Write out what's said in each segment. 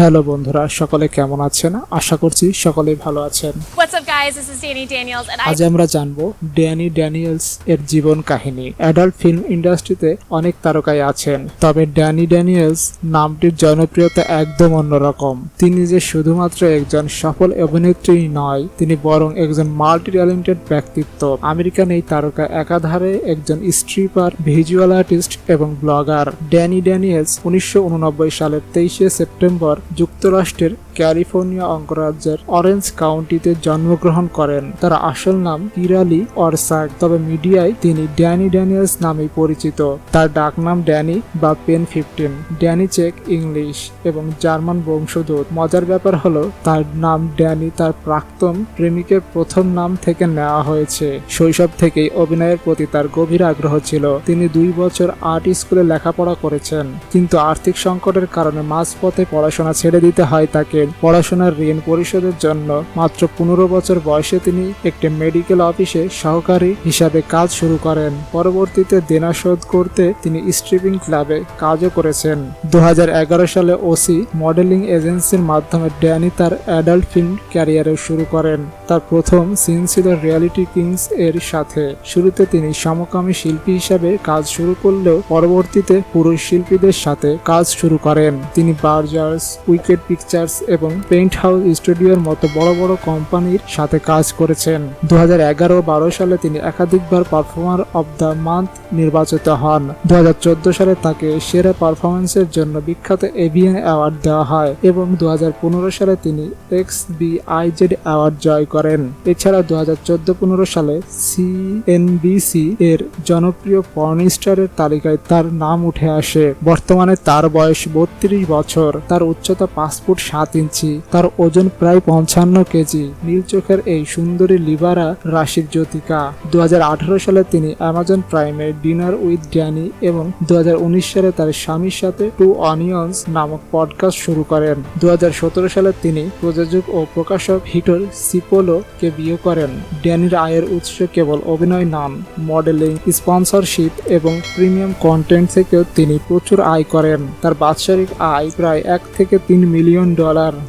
Hello বন্ধুরা, সকলে কেমন আছেন? আশা করছি সকলেই ভালো আছেন। What's up guys, this is Danny Daniels and আজ আমরা জানবো ড্যানি ড্যানিয়েলস এর জীবন কাহিনী। অ্যাডাল্ট ফিল্ম ইন্ডাস্ট্রিতে অনেক তারকাই আছেন, তবে ড্যানি ড্যানিয়েলস নামটির জনপ্রিয়তা একদম অন্যরকম। তিনি যে শুধুমাত্র একজন সফল অভিনেত্রী নয়, তিনি বরং একজন মাল্টি ট্যালেন্টেড ব্যক্তিত্ব। আমেরিকান এই তারকা একাধারে একজন স্ট্রিপার, ভিজুয়াল আর্টিস্ট এবং ব্লগার। ড্যানি ড্যানিয়েলস 1989 সালের 23শে সেপ্টেম্বর যুক্তরাষ্ট্রের ক্যালিফোর্নিয়া অঙ্গরাজ্যের অরেঞ্জ কাউন্টিতে জন্মগ্রহণ করেন। তার আসল নাম কিরালি অরসাক, তবে মিডিয়ায় তিনি ড্যানি ড্যানিয়েলস নামেই পরিচিত। তার ডাকনাম ড্যানি বা পেন 15। ড্যানি চেক, ইংলিশ এবং জার্মান বংশোদ্ভূত। মজার ব্যাপার হলো তার নাম ড্যানি তার প্রাক্তন প্রেমিকের প্রথম নাম থেকে নেওয়া হয়েছে। শৈশব থেকেই অভিনয়ের প্রতি তার গভীর আগ্রহ ছিল। তিনি 2 বছর আর্ট স্কুলে লেখাপড়া করেছেন, কিন্তু আর্থিক সংকটের কারণে মাঝপথে পড়াশোনা ছেড়ে দিতে হয় তাকে। পড়াশোনার ঋণ পরিশোধের জন্য মাত্র 15 বছর বয়সে তিনি একটি মেডিকেল অফিসে সহকারী হিসাবে কাজ শুরু করেন। পরবর্তীতে দেনা শোধ করতে তিনি স্ট্রিপিং ক্লাবে কাজও করেছেন। 2011 সালে ওসি মডেলিং এজেন্সির মাধ্যমে ড্যানি তার অ্যাডাল্ট ফিল্ম ক্যারিয়ারও শুরু করেন। তার প্রথম সিন ছিল রিয়ালিটি কিংস এর সাথে। শুরুতে তিনি সমকামী শিল্পী হিসাবে কাজ শুরু করলেও পরবর্তীতে পুরুষ শিল্পীদের সাথে কাজ শুরু করেন। তিনি বার্জার্স, উইকেট পিকচার্স এবং পেইন্ট হাউস স্টুডিওর মতো বড় বড় কোম্পানির সাথে কাজ করেছেন। 2011-12 সালে তিনি একাধিকবার পারফর্মার অব দ্য মান্থ নির্বাচিত হন। 2014 সালে তাকে সেরা পারফরমেন্সের জন্য বিখ্যাত এভিএন অ্যাওয়ার্ড দেওয়া হয় এবং 2015 সালে তিনি XBIZ অ্যাওয়ার্ড জয় করেন। এছাড়া 2014-15 সালে CNBC এর জনপ্রিয় পর্নস্টারের তালিকায় তার নাম উঠে আসে। বর্তমানে তার বয়স 32 বছর। তার উচ্চতা 5 ফুট 7 ইঞ্চি। তার ওজন প্রায় 55 কেজি। নীল চোখের এই সুন্দরী লিবারা রাশির জ্যোতিকা। 2018 সালে তিনি অ্যামাজন প্রাইমে ডিনার উইথ ড্যানি এবং 2019 সালে তার স্বামীর সাথে টু অনিয়ন্স নামক পডকাস্ট শুরু করেন। 2017 সালে তিনি প্রযোজক ও প্রকাশক হিটর সিপোলো কে বিয়ে করেন। ড্যানির আয়ের উৎস কেবল অভিনয় নন, মডেলিং, স্পন্সরশিপ এবং প্রিমিয়াম কন্টেন্ট থেকেও তিনি প্রচুর আয় করেন। তার বাৎসরিক আয় প্রায় $1 থেকে $3 মিলিয়ন।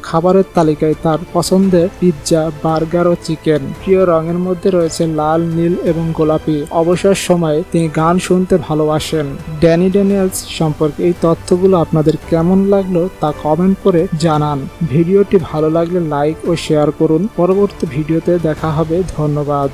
খাবারের তালিকায় তার পছন্দের পিৎজা, বার্গার ও চিকেন। প্রিয় রঙের মধ্যে রয়েছে লাল, নীল এবং গোলাপি। অবসর সময়ে তিনি গান শুনতে ভালোবাসেন। ড্যানি ড্যানিয়েলস সম্পর্কে এই তথ্যগুলো আপনাদের কেমন লাগলো তা কমেন্ট করে জানান। ভিডিওটি ভালো লাগলে লাইক ও শেয়ার করুন। পরবর্তী ভিডিওতে দেখা হবে। ধন্যবাদ।